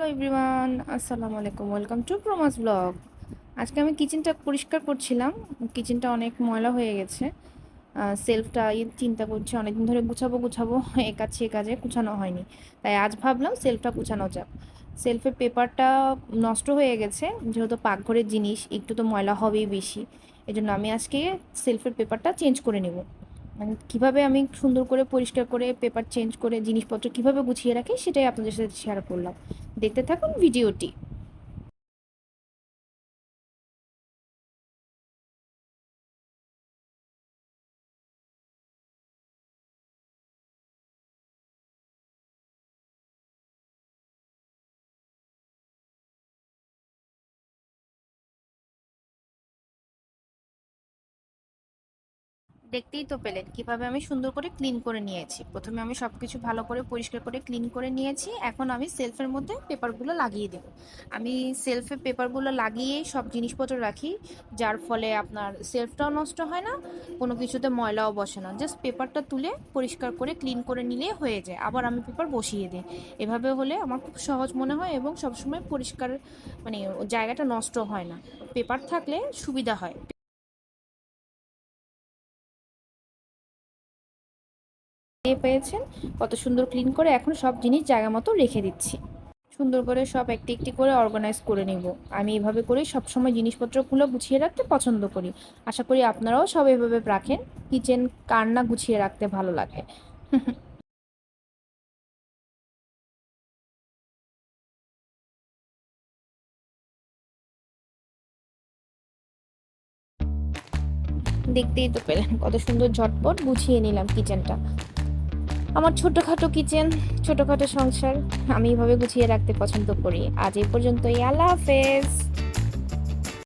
Hello everyone, আসসালামু আলাইকুম। Welcome to Pramas blog. আজকে আমি কিচেনটা পরিষ্কার করছিলাম। কিচেনটা অনেক ময়লা হয়ে গেছে। সেলফটা চিন্তা করছি অনেকদিন ধরে গুছাবো গুছাবো, এ কাছে এ কাজে গুছানো হয়নি। তাই আজ ভাবলাম সেলফটা গুছানো যাক। সেলফের পেপারটা নষ্ট হয়ে গেছে, যেহেতু পাকঘরের জিনিস একটু তো ময়লা হবেই বেশি। এই জন্য আমি আজকে সেলফের পেপারটা চেঞ্জ করে নেব। মানে কীভাবে আমি সুন্দর করে পরিষ্কার করে পেপার চেঞ্জ করে জিনিসপত্র কীভাবে গুছিয়ে রাখি সেটাই আপনাদের সাথে শেয়ার করলাম। দেখতে থাকুন ভিডিওটি। দেখতেই তো পেলেন কিভাবে আমি সুন্দর করে ক্লিন করে নিয়েছি। প্রথমে আমি সবকিছু ভালো করে পরিষ্কার করে ক্লিন করে নিয়েছি। এখন আমি সেলফের মধ্যে পেপারগুলো লাগিয়ে দেব। আমি সেলফে পেপারগুলো লাগিয়ে সব জিনিসপত্র রাখি, যার ফলে আপনার সেলফটাও নষ্ট হয় না, কোনো কিছুতে ময়লাও বসে না। জাস্ট পেপারটা তুলে পরিষ্কার করে ক্লিন করে নিলে হয়ে যায়, আবার আমি পেপার বসিয়ে দিই। এভাবে হলে আমার খুব সহজ মনে হয় এবং সবসময় পরিষ্কার, মানে জায়গাটা নষ্ট হয় না। পেপার থাকলে সুবিধা হয়। পেয়েছেন কত সুন্দর ক্লিন করে, এখন সব জিনিস জায়গা মতো রেখে দিচ্ছি। সুন্দর করে সব একটি একটি করে অর্গানাইজ করে নিব। আমি এভাবে করেই সবসময় জিনিসপত্রগুলো গুছিয়ে রাখতে পছন্দ করি। আশা করি আপনারাও সব এভাবে রাখেন। কিচেন কার না গুছিয়ে রাখতে ভালো লাগে। দেখতেই তো পেলেন কত সুন্দর ঝটপট গুছিয়ে নিলাম কিচেনটা। আমার ছোটখাটো কিচেন, ছোটখাটো সংসার, আমি এভাবে গুছিয়ে রাখতে পছন্দ করি। আজ এই পর্যন্তই, আল্লাহ হাফেজ।